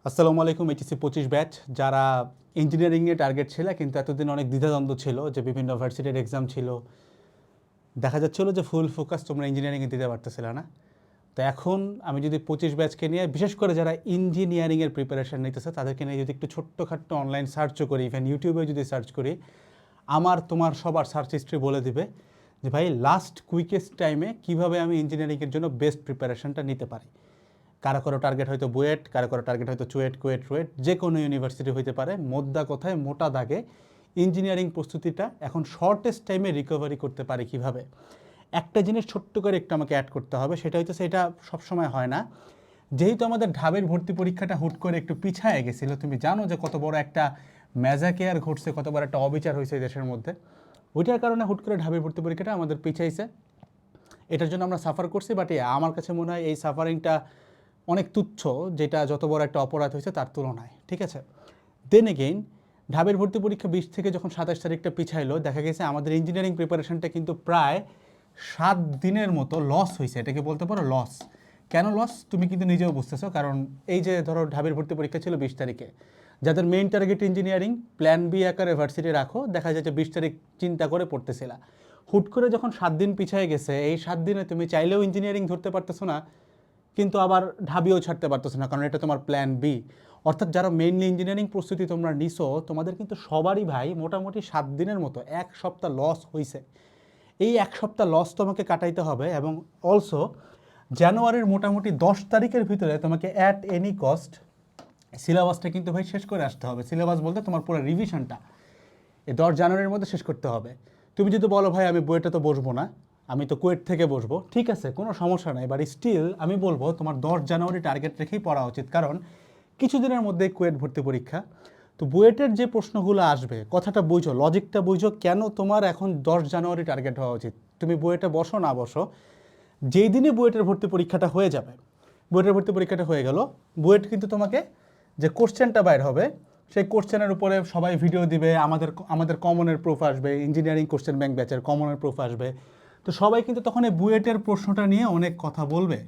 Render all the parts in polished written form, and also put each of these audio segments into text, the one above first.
আসসালামু আলাইকুম। HSC 25 batch যারা ইঞ্জিনিয়ারিংয়ে টার্গেট ছিল কিন্তু এতদিন অনেক দ্বিধাদ্বন্দ্ব ছিল যে বিভিন্ন ভার্সিটির এক্সাম ছিল, দেখা যাচ্ছিল যে ফুল ফোকাস তোমরা ইঞ্জিনিয়ারিংয়ে দিতে পারতেছিল না। তো এখন আমি যদি 25 ব্যাচকে নিয়ে, বিশেষ করে যারা ইঞ্জিনিয়ারিংয়ের প্রিপারেশান নিতেছে তাদেরকে নিয়ে যদি একটু ছোট্টখাট্ট অনলাইন সার্চও করি, ইভেন ইউটিউবে যদি সার্চ করি, আমার তোমার সবার সার্চ হিস্ট্রি বলে দিবে যে ভাই লাস্ট কুইকেস্ট টাইমে কীভাবে আমি ইঞ্জিনিয়ারিংয়ের জন্য বেস্ট প্রিপারেশানটা নিতে পারি। কারো কারো টার্গেট হয়তো বুয়েট, কারো কারো টার্গেট হয়তো চুয়েট, কুয়েট, রুয়েট, যে কোনো ইউনিভার্সিটি হইতে পারে। মোদ্দা কথায় মোটা দাগে ইঞ্জিনিয়ারিং প্রস্তুতিটা এখন শর্টেস্ট টাইমে রিকভারি করতে পারে কীভাবে। একটা জিনিস ছোট্ট করে একটু আমাকে অ্যাড করতে হবে, সেটা হচ্ছে সেটা সবসময় হয় না। যেহেতু আমাদের ঢাবের ভর্তি পরীক্ষাটা হুট করে একটু পিছায় গেছিলো, তুমি জানো যে কত বড় একটা ম্যাজাকেয়ার ঘটছে, কত বড় একটা অবিচার হয়েছে দেশের মধ্যে। ওইটার কারণে হুট করে ঢাবের ভর্তি পরীক্ষাটা আমাদের পিছাইছে। এটার জন্য আমরা সাফার করছি, বাট আমার কাছে মনে হয় এই সাফারিংটা অনেক তুচ্ছ, যেটা যত বড় একটা অপরাধ হয়েছে তার তুলনায়। ঠিক আছে, দেন এগেইন ঢাবের ভর্তি পরীক্ষা 20 থেকে যখন 27 তারিখটা পিছাইলো, দেখা গেছে আমাদের ইঞ্জিনিয়ারিং প্রিপারেশনটা কিন্তু প্রায় 7 দিনের মতো লস হয়েছে। এটাকে বলতে পারো লস। কেন লস তুমি কিন্তু নিজেও বুঝতেছো, কারণ এই যে ধরো ঢাবের ভর্তি পরীক্ষা ছিল 20 তারিখে, যাদের main target engineering, plan B আকারে ভার্সিটি রাখো, দেখা যায় যে 20 তারিখ চিন্তা করে পড়তেছিলা। হুট করে যখন 7 দিন পিছিয়ে গেছে, এই 7 দিনে তুমি চাইলেও ইঞ্জিনিয়ারিং ধরতে পারতেছো না, কিন্তু আবার ঢাবিও ছাড়তে পারতেছো না, কারণ এটা তোমার প্ল্যান বি। অর্থাৎ যারা মেইনলি ইঞ্জিনিয়ারিং প্রস্তুতি তোমরা নিছো, তোমাদের কিন্তু সবারই ভাই মোটামুটি 7 দিনের মতো 1 সপ্তাহ লস হয়েছে। এই 1 সপ্তাহ লস তোমাকে কাটাইতে হবে, এবং অলসো জানুয়ারির মোটামুটি 10 তারিখের ভিতরে তোমাকে অ্যাট এনি কস্ট সিলেবাসটা কিন্তু ভাই শেষ করে আসতে হবে। সিলেবাস বলতে তোমার পুরো রিভিশনটা এই 10 জানুয়ারির মধ্যে শেষ করতে হবে। তুমি যদি বলো ভাই আমি বইটা তো বসবো না, আমি তো কুয়েট থেকে বসবো, ঠিক আছে, কোনো সমস্যা নেই, বাট স্টিল আমি বলবো তোমার 10 জানুয়ারি টার্গেট রেখেই পড়া উচিত, কারণ কিছুদিনের মধ্যেই কুয়েট ভর্তি পরীক্ষা। তো বুয়েটের যে প্রশ্নগুলো আসবে, কথাটা বুঝো, লজিকটা বুঝো, কেন তোমার এখন 10 জানুয়ারি টার্গেট হওয়া উচিত। তুমি বুয়েটে বসো না বসো, যেই দিনে বুয়েটের ভর্তি পরীক্ষাটা হয়ে যাবে, বুয়েটের ভর্তি পরীক্ষাটা হয়ে গেল, বুয়েট কিন্তু তোমাকে যে কোশ্চেনটা বাইর হবে, সেই কোশ্চেনের উপরে সবাই ভিডিও দিবে, আমাদের কমনের প্রুফ আসবে, ইঞ্জিনিয়ারিং কোশ্চেন ব্যাংক ব্যাচের কমনের প্রুফ আসবে। তো সবাই কিন্তু তখন এই বুয়েটের প্রশ্নটা নিয়ে অনেক কথা বলবে,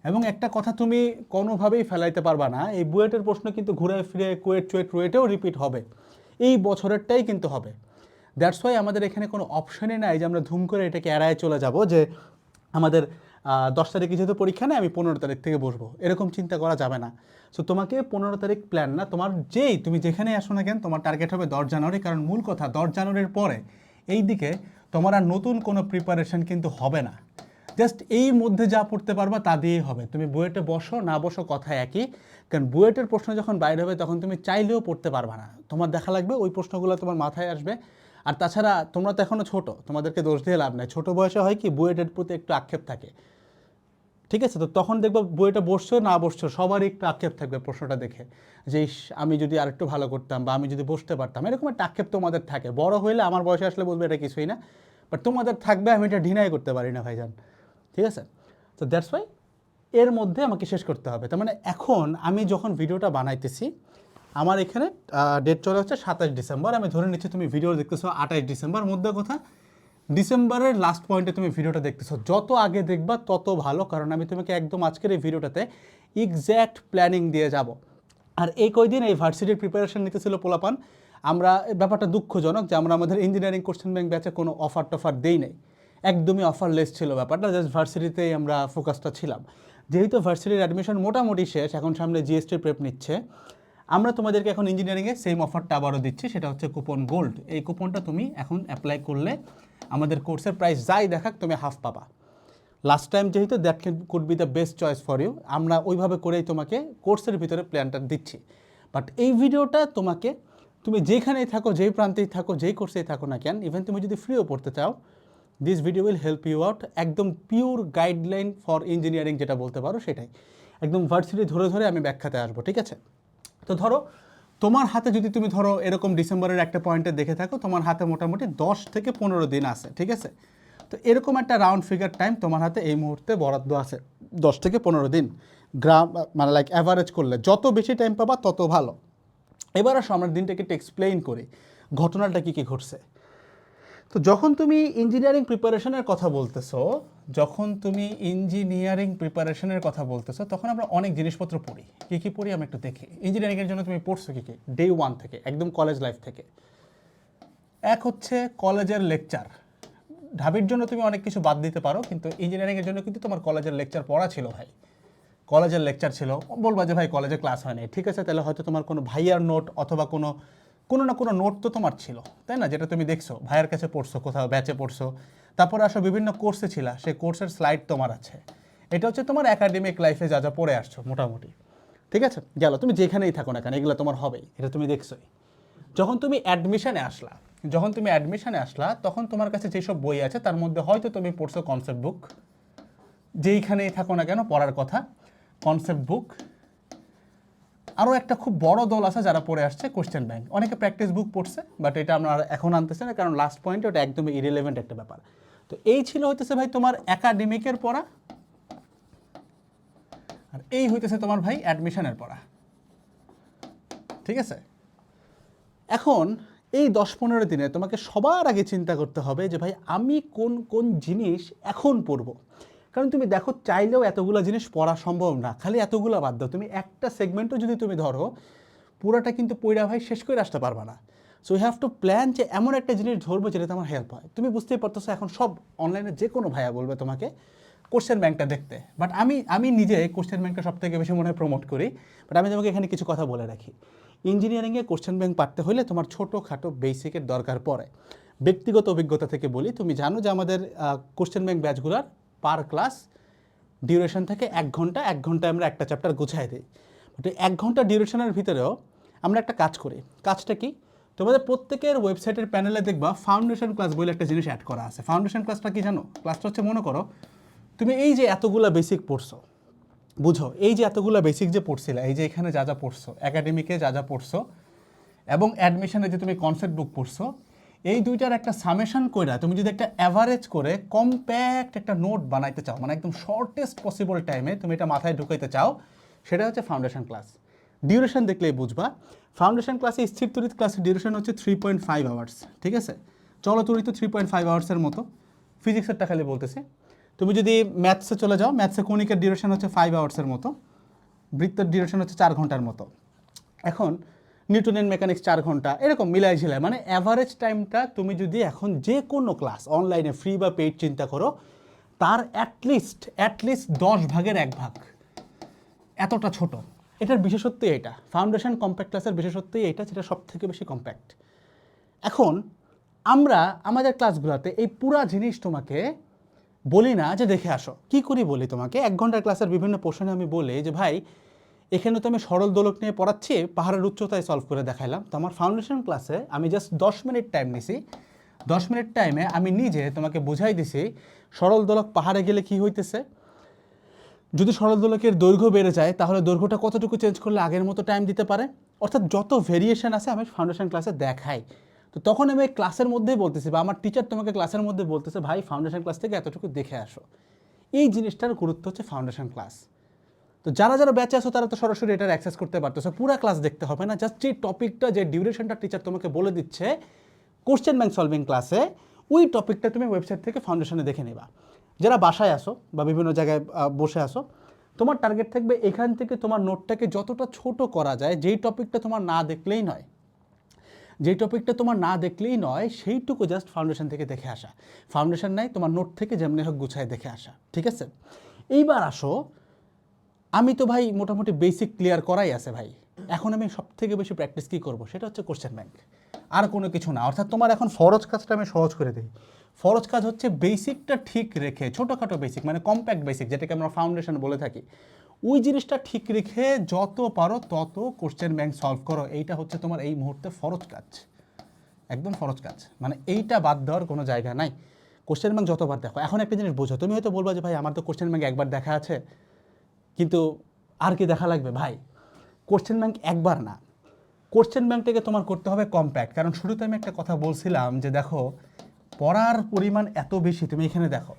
এবং একটা কথা তুমি কোনোভাবেই ফেলাইতে পারবা না, এই বুয়েটের প্রশ্ন কিন্তু ঘুরে ফিরে কুয়েট, চুয়েট, রুয়েটেও রিপিট হবে, এই বছরেরটাই কিন্তু হবে। দ্যাটস ওয়াই আমাদের এখানে কোনো অপশনই নাই যে আমরা ধুম করে এটাকে এড়ায় চলে যাব, যে আমাদের 10 তারিখে যেহেতু পরীক্ষা নেই আমি 15 তারিখ থেকে বসবো, এরকম চিন্তা করা যাবে না। সো তোমাকে 15 তারিখ প্ল্যান না, তোমার তুমি যেখানে আসো না কেন, তোমার টার্গেট হবে 10 জানুয়ারি, কারণ মূল কথা 10 জানুয়ারির পরে এই দিকে তোমার আর নতুন কোনো প্রিপারেশন কিন্তু হবে না। জাস্ট এই মধ্যে যা পড়তে পারবা তা দিয়েই হবে। তুমি বুয়েটে বসো না বসো কথা একই, কারণ বুয়েটের প্রশ্ন যখন বাইরে হবে তখন তুমি চাইলেও পড়তে পারবা না, তোমার দেখা লাগবে ওই প্রশ্নগুলো তোমার মাথায় আসবে। আর তাছাড়া তোমরা তো এখনও ছোটো, তোমাদেরকে দোষ দিয়ে লাভ নেই, ছোটো বয়সে হয় কি বুয়েটের প্রতি একটু আক্ষেপ থাকে, ঠিক আছে। তো তখন দেখবো বইটা বসছো না বসছো সবারই একটু আক্ষেপ থাকবে প্রশ্নটা দেখে, যে আমি যদি আরেকটু ভালো করতাম বা আমি যদি বসতে পারতাম, এরকম একটা আক্ষেপ তোমাদের থাকে। বড় হইলে আমার বয়সে আসলে বলবে এটা কিছুই না, বাট তোমাদের থাকবে, আমি এটা ডিনাই করতে পারি না ভাইজান, ঠিক আছে। তো দ্যাটস ওয়াই এর মধ্যে আমাকে শেষ করতে হবে। তার মানে এখন আমি যখন ভিডিওটা বানাইতেছি, আমার এখানে ডেট চলে হচ্ছে 27 ডিসেম্বর, আমি ধরে নিচ্ছি তুমি ভিডিও দেখতেছো 28 ডিসেম্বর, মধ্যে কথা ডিসেম্বরের লাস্ট পয়েন্টে তুমি ভিডিওটা দেখতেছো। যত আগে দেখবা তত ভালো, কারণ আমি তোমাকে একদম আজকের এই ভিডিওটাতে এক্স্যাক্ট প্ল্যানিং দিয়ে যাব। আর এই কয়দিন এই ভার্সিটির প্রিপারেশন নিতেছিল পোলাপান, আমরা ব্যাপারটা দুঃখজনক যে আমরা আমাদের ইঞ্জিনিয়ারিং কোশ্চেন ব্যাংক ব্যাচে কোনো অফার টফার দেই নাই, একদমই অফারলেস ছিল ব্যাপারটা, জাস্ট ভার্সিটিতেই আমরা ফোকাসটা ছিলাম। যেহেতু ভার্সিটির অ্যাডমিশন মোটামুটি শেষ, এখন সামনে জিএসটি প্রেপ নিচ্ছে, আমরা তোমাদেরকে এখন ইঞ্জিনিয়ারিংয়ে সেম অফারটা আবারও দিচ্ছি, সেটা হচ্ছে কুপন গোল্ড। এই কুপনটা তুমি এখন অ্যাপ্লাই করলে আমাদের কোর্সের প্রাইস যাই দেখাক তুমি হাফ পাবা। লাস্ট টাইম যেহেতু that could be the best choice for you, আমরা ওইভাবে করেই তোমাকে কোর্সের ভিতরে প্ল্যানটা দিচ্ছি। বাট এই ভিডিওটা তোমাকে, তুমি যেখানেই থাকো, যেই প্রান্তেই থাকো, যেই কোর্সেই থাকো না কেন, ইভেন তুমি যদি ফ্রিও পড়তে চাও, this video will help you out. একদম পিওর গাইডলাইন ফর ইঞ্জিনিয়ারিং যেটা বলতে পারো সেটাই, একদম ভার্সিটি ধরে ধরে আমি ব্যাখ্যাতে আসবো, ঠিক আছে। তো ধরো তোমার হাতে যদি তুমি ধরো এরকম ডিসেম্বরের একটা পয়েন্টে দেখে থাকো, তোমার হাতে মোটামুটি 10 থেকে 15 দিন আছে, ঠিক আছে। তো এরকম একটা রাউন্ড ফিগার টাইম তোমার হাতে এই মুহূর্তে বরাদ্দ আছে, 10 থেকে 15 দিন মানে লাইক অ্যাভারেজ করলে যত বেশি টাইম পাবা তত ভালো। এবার আসো আমরা দিনটাকে একটু এক্সপ্লেইন করি ঘটনাটা কী কী ঘটছে। তো যখন তুমি ইঞ্জিনিয়ারিং প্রিপারেশনের কথা বলতেছো তখন আমরা অনেক জিনিসপত্র পড়ি। কী পড়ি আমরা একটু দেখি। ইঞ্জিনিয়ারিংয়ের জন্য তুমি পড়ছো কী ডে 1 থেকে, একদম কলেজ লাইফ থেকে। এক হচ্ছে কলেজের লেকচার। ঢাবির জন্য তুমি অনেক কিছু বাদ দিতে পারো, কিন্তু ইঞ্জিনিয়ারিংয়ের জন্য কিন্তু তোমার কলেজের লেকচার পড়া ছিল ভাই। কলেজের লেকচার ছিল, বলবা যে ভাই কলেজে ক্লাস হয় নাই, ঠিক আছে, তাহলে হয়তো তোমার কোনো ভাইয়ার নোট অথবা কোনো না কোনো নোট তো তোমার ছিল, তাই না, যেটা তুমি দেখছো, ভাইয়ের কাছে পড়ছো, কোথাও ব্যাচে পড়ছো, তারপরে আসো বিভিন্ন কোর্সে ছিল, সেই কোর্সের স্লাইড তোমার আছে। এটা হচ্ছে তোমার একাডেমিক লাইফে যা যা পড়ে আসছো মোটামুটি, ঠিক আছে, গেল। তুমি যেখানেই থাকো না কেন এগুলো তোমার হবেই, এটা তুমি দেখছোই। যখন তুমি অ্যাডমিশনে আসলা তখন তোমার কাছে যেসব বই আছে তার মধ্যে হয়তো তুমি পড়ছো কনসেপ্ট বুক, যেইখানেই থাকো না কেন পড়ার কথা কনসেপ্ট বুক। আরও একটা খুব বড় দল আছে যারা পড়ে আসছে কোশ্চেন ব্যাংক। অনেকে প্র্যাকটিস বুক পড়ছে, বাট এটা আমরা এখন আনতেছে না, কারণ লাস্ট পয়েন্টে ওটা একদমই ইরিলেভেন্ট একটা ব্যাপার। তো এই ছিল হইতেছে ভাই তোমার একাডেমিকের পড়া, আর এই হইতেছে তোমার ভাই অ্যাডমিশনের পড়া, ঠিক আছে। এখন এই 10-15 দিনে তোমাকে সবার আগে চিন্তা করতে হবে যে ভাই আমি কোন কোন জিনিস এখন পড়বো। কারণ তুমি দেখো, চাইলেও এতগুলো জিনিস পড়া সম্ভব না, খালি এতগুলো বাদ দাও, তুমি একটা সেগমেন্টও যদি তুমি ধরো পুরাটা কিন্তু পড়া ভাই শেষ করে আসতে পারবা না। So you have to plan যে এমন একটা জিনিস ধরবো যেটাতে আমার হেল্প হয়। তুমি বুঝতেই পারতেছো এখন সব অনলাইনে যে কোনো ভাইয়া বলবে তোমাকে কোশ্চেন ব্যাংকটা দেখতে, বাট আমি নিজে কোশ্চেন ব্যাংকটা সব থেকে বেশি মনে হয় প্রমোট করি। বাট আমি তোমাকে এখানে কিছু কথা বলে রাখি, ইঞ্জিনিয়ারিংয়ে কোশ্চেন ব্যাংক পারতে হলে তোমার ছোটোখাটো বেসিকের দরকার পড়ে। ব্যক্তিগত অভিজ্ঞতা থেকে বলি, তুমি জানো যে আমাদের কোশ্চেন ব্যাংক ব্যাচগুলোর পার ক্লাস ডিউরেশন থেকে 1 ঘন্টা, 1 ঘন্টায় আমরা একটা চ্যাপ্টার গুছাই দিই। বাট 1 ঘন্টা ডিউরেশনের ভিতরেও আমরা একটা কাজ করি। কাজটা কি? তোমাদের প্রত্যেকের ওয়েবসাইটের প্যানেলে দেখবা ফাউন্ডেশন ক্লাস বলে একটা জিনিস অ্যাড করা আছে। ফাউন্ডেশন ক্লাসটা কি জানো? ক্লাসটা হচ্ছে, মনে করো তুমি এই যে এতগুলা বেসিক পড়ছো, বুঝো এই যে এতগুলা বেসিক যে পড়ছিলে, এই যে এখানে যা যা পড়ছো, একাডেমিকে যা যা পড়ছো এবং অ্যাডমিশনে যে তুমি কনসেপ্ট বুক পড়ছো, এই দুইটার একটা সামেশন কইরা তুমি যদি একটা অ্যাভারেজ করে কম্প্যাক্ট একটা নোট বানাইতে চাও, মানে একদম শর্টেস্ট পসিবল টাইমে তুমি এটা মাথায় ঢুকাইতে চাও, সেটা হচ্ছে ফাউন্ডেশন ক্লাস। ডিউরেশন দেখলেই বুঝবা। ফাউন্ডেশন ক্লাসে স্থির তড়িৎ ক্লাসের ডিউরেশন হচ্ছে 3.5 আওয়ার্স, ঠিক আছে। চলতড়িৎ 3.5 আওয়ার্সের মতো। ফিজিক্সেরটা খালি বলতেছি। তুমি যদি ম্যাথসে চলে যাও, ম্যাথসে কণিকের ডিউরেশন হচ্ছে 5 আওয়ার্সের মতো, বৃত্তের ডিউরেশন হচ্ছে 4 ঘন্টার মতো। এখন নিউটনের মেকানিক্স 4 ঘন্টা, এরকম মিলাই ঝিলায়, মানে অ্যাভারেজ টাইমটা তুমি যদি এখন যে কোনো ক্লাস অনলাইনে ফ্রি বা পেইড চিন্তা করো, তার অ্যাটলিস্ট 10 ভাগের 1 ভাগ, এতটা ছোট। এটার বিশেষত্বই এটা, ফাউন্ডেশন কম্প্যাক্ট ক্লাসের বিশেষত্বই এটা, যেটা সব থেকে বেশি কম্প্যাক্ট। এখন আমরা আমাদের ক্লাসগুলোতে এই পুরা জিনিস তোমাকে বলি না যে দেখে আসো, কি করি বলি তোমাকে 1 ঘন্টার ক্লাসের বিভিন্ন পোর্শনে আমি বলি যে ভাই এখানে তো আমি সরল দোলক নিয়ে পড়াচ্ছি, পাহাড়ের উচ্চতায় সলভ করে দেখাইলাম। তো আমার ফাউন্ডেশন ক্লাসে আমি জাস্ট 10 মিনিট টাইম নিছি, 10 মিনিট টাইমে আমি নিজে তোমাকে বুঝাই দিছি সরল দোলক পাহাড়ে গেলে কি হইতেছে, যদি সরল দোলকের দৈর্ঘ্য বেড়ে যায় তাহলে দৈর্ঘ্যটা কতটুকু চেঞ্জ করলে আগের মতো টাইম দিতে পারে, অর্থাৎ যত ভেরিয়েশন আছে আমি ফাউন্ডেশন ক্লাসে দেখাই। তো তখন আমি ক্লাসের মধ্যেই বলতেছি, বা আমার টিচার তোমাকে ক্লাসের মধ্যে বলতেছে ভাই ফাউন্ডেশন ক্লাস থেকে এতটুকু দেখে আসো। এই জিনিসটার গুরুত্ব হচ্ছে ফাউন্ডেশন ক্লাস। তো যারা যারা ব্যাচে আসো তারা তো সরাসরি এটার অ্যাক্সেস করতে পারতেছো, পুরো ক্লাস দেখতে হবে না, জাস্ট যে টপিকটা, যে ডিউরেশনটা টিচার তোমাকে বলে দিচ্ছে কোশ্চেন ব্যাংক সলভিং ক্লাসে, ওই টপিকটা তুমি ওয়েবসাইট থেকে ফাউন্ডেশনে দেখে নেবা। যারা বাসায় আসো বা বিভিন্ন জায়গায় বসে আসো, তোমার টার্গেট থাকবে এখান থেকে তোমার নোটটাকে যতটা ছোট করা যায়, যেই টপিকটা তোমার না দেখলেই নয়, সেইটুকু জাস্ট ফাউন্ডেশন থেকে দেখে আসা। ফাউন্ডেশন নাই, তোমার নোট থেকে যেমনি হোক গুছায় দেখে আসা, ঠিক আছে। এইবার আসো, আমি তো ভাই মোটামুটি বেসিক ক্লিয়ার করাই আছে ভাই, এখন আমি সব থেকে বেশি প্র্যাকটিস কী করবো, সেটা হচ্ছে কোশ্চেন ব্যাংক, আর কোনো কিছু না। অর্থাৎ তোমার এখন ফরজ কাজটা আমি সহজ করে দিই। ফরজ কাজ হচ্ছে বেসিকটা ঠিক রেখে, ছোটোখাটো বেসিক মানে কম্প্যাক্ট বেসিক, যেটাকে আমরা ফাউন্ডেশন বলে থাকি, ওই জিনিসটা ঠিক রেখে যত পারো তত কোশ্চেন ব্যাংক সলভ করো। এইটা হচ্ছে তোমার এই মুহূর্তে ফরজ কাজ, একদম ফরজ কাজ, মানে এইটা বাদ দেওয়ার কোনো জায়গা নাই। কোশ্চেন ব্যাংক যতবার দেখো, এখন একটা জিনিস বোঝো, তুমি হয়তো বলবা যে ভাই আমার তো কোশ্চেন ব্যাংক একবার দেখা আছে, কিন্তু আর কি দেখা লাগবে ভাই? কোশ্চেন ব্যাংক একবার না, কোশ্চেন ব্যাংকটাকে তোমার করতে হবে কম্প্যাক্ট। কারণ শুরুতে আমি একটা কথা বলছিলাম যে দেখো পড়ার পরিমাণ এত বেশি, তুমি এখানে দেখো,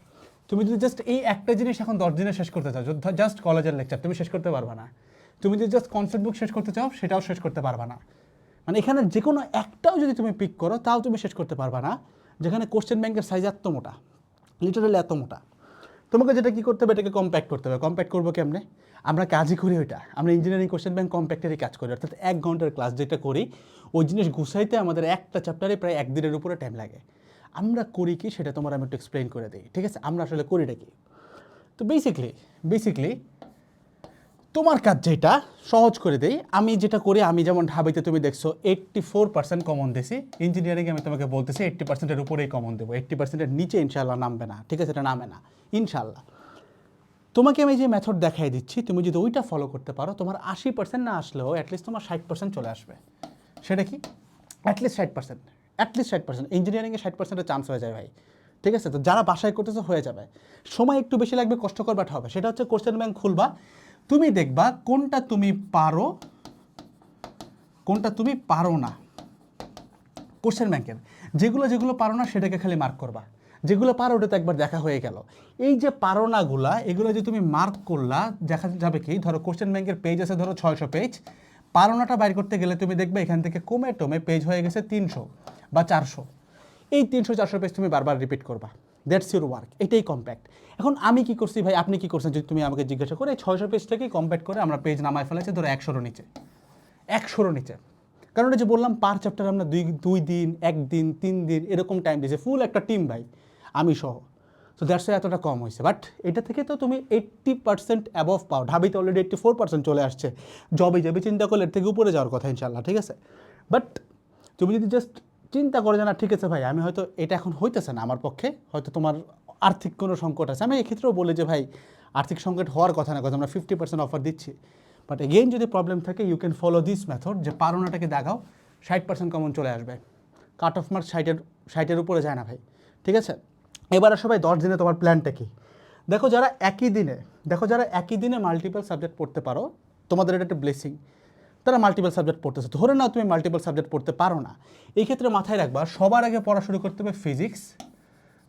তুমি যদি জাস্ট এই একটা জিনিস এখন 10 দিনে শেষ করতে চাও, জাস্ট কলেজের লেকচার, তুমি শেষ করতে পারবা না। তুমি যদি জাস্ট কনসেপ্ট বুক শেষ করতে চাও, সেটাও শেষ করতে পারবা না। মানে এখানে যে কোনো একটাও যদি তুমি পিক করো, তাও তুমি শেষ করতে পারবা না। যেখানে কোশ্চেন ব্যাংকের সাইজ এত মোটা, লিটারালি এত মোটা। তোমাকে যেটা কী করতে হবে, এটাকে কম্প্যাক্ট করতে হবে। কম্প্যাক্ট করবো কেমনে? আমরা কাজই করি ওইটা, আমরা ইঞ্জিনিয়ারিং কোশ্চেন ব্যাংক কম্প্যাক্টেরই কাজ করি। অর্থাৎ 1 ঘন্টার ক্লাস যেটা করি, ওই জিনিস গুছাইতে আমাদের একটা চ্যাপ্টারে প্রায় 1 দিনের উপরে টাইম লাগে। আমরা করি কি সেটা তোমার আমি একটু এক্সপ্লেন করে দিই, ঠিক আছে? আমরা আসলে করিটা কি? তো বেসিকলি তোমার কাজ যেটা সহজ করে দেই, আমি যেটা করি, আমি যেমন ঢাবিতে তুমি দেখছো 84% কমন দিছি, ইঞ্জিনিয়ারিংয়ে আমি তোমাকে বলতেছি 80%-এর উপরেই কমন দেবো, 80%-এর নিচে ইনশাল্লাহ নামবে না, ঠিক আছে? এটা নামে না ইনশাল্লাহ। তোমাকে আমি যে মেথড দেখাই দিচ্ছি, তুমি যদি ওইটা ফলো করতে পারো, তোমার 80% না আসলেও অ্যাটলিস্ট তোমার 60% চলে আসবে। সেটা কি? অ্যাটলিস্ট 60%, ইঞ্জিনিয়ারিংয়ে 60%-এর চান্স হয়ে যায় ভাই, ঠিক আছে? তো যারা বাসায় করতেছে হয়ে যাবে, সময় একটু বেশি লাগবে, কষ্টকর বাট হবে। সেটা হচ্ছে কোশ্চেন ব্যাংক খুলবা, তুমি দেখবা কোনটা তুমি পারো, কোনটা তুমি পারো না। কোশ্চেন ব্যাংকের যেগুলো পারো না সেটাকে খালি মার্ক করবা, যেগুলো পারো ওটা তো একবার দেখা হয়ে গেল। এই যে পারো নাগুলা, এগুলো যে তুমি মার্ক করলা, দেখা যাবে কি, ধরো কোশ্চেন ব্যাংকের পেজ আছে ধরো 600 পেজ, পারো নাটা বাইর করতে গেলে তুমি দেখবে এখান থেকে কমে টমে পেজ হয়ে গেছে 300 বা 400। এই 300-400 পেজ তুমি বারবার রিপিট করবা, দ্যাটস ইউর ওয়ার্ক, এটাই কম্প্যাক্ট। এখন আমি কি করছি ভাই, আপনি কি করছেন, যদি তুমি আমাকে জিজ্ঞাসা করে, এই 600 পেজটাকেই কম্প্যাক্ট করে আমরা পেজ নামায় ফেলেছি ধরো 100-এর নিচে, 100-এর নিচে। কারণ এটা যে বললাম, পার চ্যাপ্টার আমরা 2 দিন, 1 দিন, 3 দিন এরকম টাইম দিয়েছে, ফুল একটা টিম ভাই, আমি সহ। তো দ্যাটস এতটা কম হয়েছে। বাট এটা থেকে তো তুমি 80% অ্যাবভ পাও, ঢাবিতে অলরেডি 84% চলে আসছে। জবে যাবে চিন্তা করলে এর থেকে উপরে যাওয়ার কথা ইনশাল্লাহ, ঠিক আছে? বাট তুমি যদি জাস্ট চিন্তা করে যে না ঠিক আছে ভাই, আমি হয়তো এটা এখন হইতেছে না আমার পক্ষে, হয়তো তোমার আর্থিক কোনো সংকট আছে, আমি এক্ষেত্রেও বলি যে ভাই আর্থিক সংকট হওয়ার কথা না, কথা আমরা 50% অফার দিচ্ছি। বাট এগেইন যদি প্রবলেম থাকে, you can follow this method, যে পারোনাটাকে দাগাও, 60% কমন চলে আসবে। কাট অফ মার্ক 60-এর উপরে যায় না ভাই, ঠিক আছে? এবারে সবাই 10 দিনে তোমার প্ল্যানটা কি? দেখো যারা একই দিনে মাল্টিপল সাবজেক্ট পড়তে পারো, তোমাদের এটা একটা ব্লেসিং। তারা মাল্টিপল সাবজেক্ট পড়তেছে, ধরে নাও তুমি মাল্টিপল সাবজেক্ট পড়তে পারো না, এই ক্ষেত্রে মাথায় রাখবা সবার আগে পড়া শুরু করতে হবে ফিজিক্স,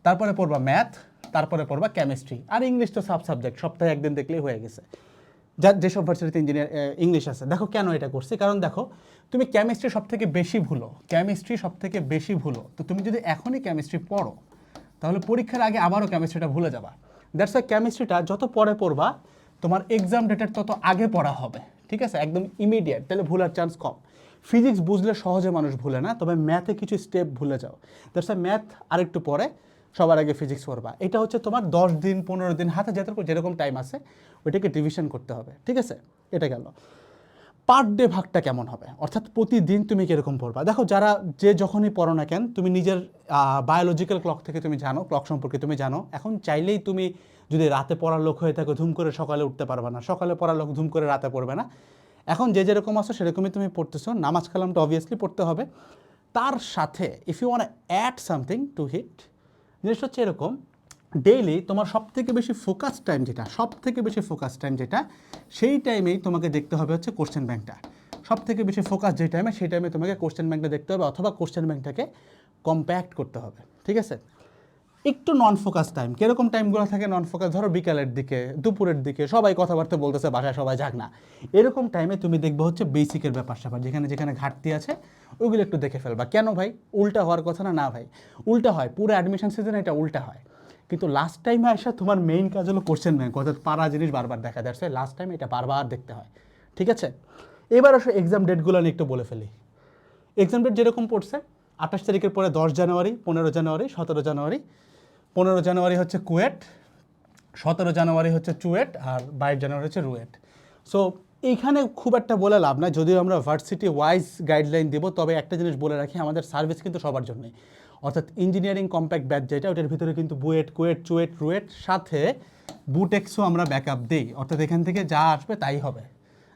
তারপরে পড়বা ম্যাথ, তারপরে পড়বা কেমিস্ট্রি, আর ইংলিশ তো সাবজেক্ট, সপ্তাহে 1 দিন দেখলেই হয়ে গেছে। যেসব ভার্সিটিতে ইংলিশ আছে। দেখো কেন এটা করছি, কারণ দেখো তুমি কেমিস্ট্রি সবথেকে বেশি ভুলো, তো তুমি যদি এখনই কেমিস্ট্রি পড়ো, তাহলে পরীক্ষার আগে আবারও কেমিস্ট্রিটা ভুলে যাবা। দ্যাটস ওয়াই কেমিস্ট্রিটা যত পরে পড়বা, তোমার এক্সাম ডেটের তত আগে পড়া হবে, ঠিক আছে? একদম ইমিডিয়েট, তাহলে ভুলার চান্স কম। ফিজিক্স বুঝলে সহজে মানুষ ভুলে না, তবে ম্যাথে কিছু স্টেপ ভুলে যাও। দ্যাটস ওয়াই ম্যাথ আরেকটু পরে, সবার আগে ফিজিক্স পড়বা। এটা হচ্ছে তোমার 10 দিন 15 দিন হাতে যেরকম টাইম আছে ওইটাকে ডিভিশন করতে হবে, ঠিক আছে? এটা গেল। পার ডে ভাগটা কেমন হবে, অর্থাৎ প্রতিদিন তুমি কীরকম পড়বা। দেখো যখনই পড়ো না কেন, তুমি নিজের বায়োলজিক্যাল ক্লক থেকে তুমি জানো, ক্লক সম্পর্কে তুমি জানো। এখন চাইলেই তুমি যদি রাতে পড়ার লোক হয়ে থাকো, ধুম করে সকালে উঠতে পারবে না, সকালে পড়ার লোক ধুম করে রাতে পড়বে না। এখন যেরকম আসো সেরকমই তুমি পড়তেছো, নামাজ কালামটা অবভিয়াসলি পড়তে হবে। তার সাথে if you want add something to hit, জিনিসটা হচ্ছে এরকম, ডেইলি তোমার সবথেকে বেশি ফোকাস টাইম যেটা, সেই টাইমেই তোমাকে দেখতে হবে হচ্ছে কোশ্চেন ব্যাংকটা। সবথেকে বেশি ফোকাস যে টাইমে, সেই টাইমে তোমাকে কোশ্চেন ব্যাংকটা দেখতে হবে, অথবা কোশ্চেন ব্যাংকটাকে কম্প্যাক্ট করতে হবে, ঠিক আছে? একটু নন ফোকাস টাইম, কীরকম টাইমগুলো থাকে নন ফোকাস, ধরো বিকালের দিকে, দুপুরের দিকে, সবাই কথাবার্তা বলতেছে, বাসায় সবাই যাক না, এরকম টাইমে তুমি দেখবে হচ্ছে বেসিকের ব্যাপার স্যাপার, যেখানে ঘাটতি আছে ওইগুলো একটু দেখে ফেলবা। কেন ভাই? উল্টা হওয়ার কথা না? না ভাই, উল্টা হয়, পুরো অ্যাডমিশন সিজনে এটা উল্টা হয়। কিন্তু লাস্ট টাইমে আসা তোমার মেইন কাজ হলো কোশ্চেন ব্যাংক, অর্থাৎ পারা জিনিস বারবার দেখা যাচ্ছে, লাস্ট টাইম এটা বারবার দেখতে হয়, ঠিক আছে? এবার আসলে এক্সাম ডেটগুলো নিয়ে একটু বলে ফেলি। এক্সাম ডেট যেরকম পড়ছে, 28 তারিখের পরে 10 জানুয়ারি, 15 জানুয়ারি, 17 জানুয়ারি। 15 জানুয়ারি হচ্ছে কুয়েট, 17 জানুয়ারি হচ্ছে চুয়েট, আর 22 জানুয়ারি হচ্ছে রুয়েট। সো এইখানে খুব একটা বলে লাভ না, যদিও আমরা ভার্সিটি ওয়াইজ গাইডলাইন দেবো, তবে একটা জিনিস বলে রাখি, আমাদের সার্ভিস কিন্তু সবার জন্যই। অর্থাৎ ইঞ্জিনিয়ারিং কম্প্যাক্ট ব্যাচ যেটা, ওটার ভিতরে কিন্তু বুয়েট, কুয়েট, চুয়েট, রুয়েট, সাথে বুটেক্সও আমরা ব্যাকআপ দিই। অর্থাৎ এখান থেকে যা আসবে তাই হবে,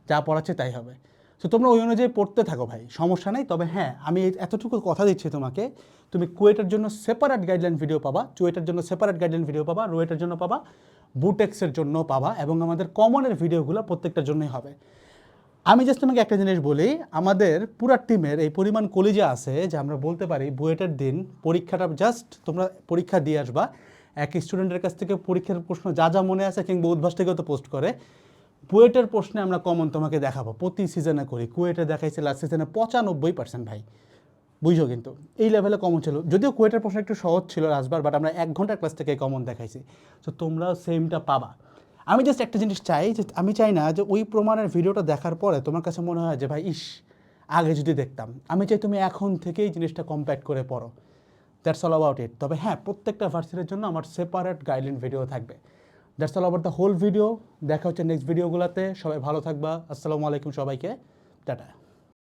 যা পড়াচ্ছে তাই হবে। সো তোমরা ওই অনুযায়ী পড়তে থাকো ভাই, সমস্যা নেই। তবে হ্যাঁ, আমি এতটুকু কথা দিচ্ছি তোমাকে, তুমি কুয়েটের জন্য সেপারেট গাইডলাইন ভিডিও পাবা, চুয়েটের জন্য সেপারেট গাইডলাইন ভিডিও পাবা, রুয়েটের জন্য পাবা, বুটেক্সের জন্য পাবা, এবং আমাদের কমনের ভিডিওগুলো প্রত্যেকটার জন্যই হবে। আমি জাস্ট তোমাকে একটা জিনিস বলি, আমাদের পুরা টিমের এই পরিমাণ কলিজা আছে যে আমরা বলতে পারি বুয়েটের দিন পরীক্ষাটা জাস্ট তোমরা পরীক্ষা দিয়ে আসবা, এক স্টুডেন্টের কাছ থেকে পরীক্ষার প্রশ্ন যা যা মনে আছে, কিংবা উদ্ভাস থেকেও তো পোস্ট করে, কুয়েটের প্রশ্নে আমরা কমন তোমাকে দেখাবো, প্রতি সিজনে করি। কুয়েটে দেখাইছে লাস্ট সিজনে 95% ভাই, বুঝো কিন্তু এই লেভেলে কমন ছিল, যদিও কুয়েটের প্রশ্ন একটু সহজ ছিল আসবার, বাট আমরা 1 ঘন্টার ক্লাস থেকে কমন দেখাইছি। তো তোমরাও সেমটা পাবা। আমি জাস্ট একটা জিনিস চাই, যে আমি চাই না যে ওই প্রমাণের ভিডিওটা দেখার পরে তোমার কাছে মনে হয় যে ভাই ইস আগে যদি দেখতাম। আমি চাই তুমি এখন থেকেই জিনিসটা কম্প্যাক্ট করে পড়ো। That's all about it. তবে হ্যাঁ, প্রত্যেকটা ভার্সিটির জন্য আমার সেপারেট গাইডলাইন ভিডিও থাকবে। That's all about the whole video. দেখা হচ্ছে নেক্সট ভিডিওগুলোতে। সবাই ভালো থাকবা। আসসালামু আলাইকুম সবাইকে, টাটা।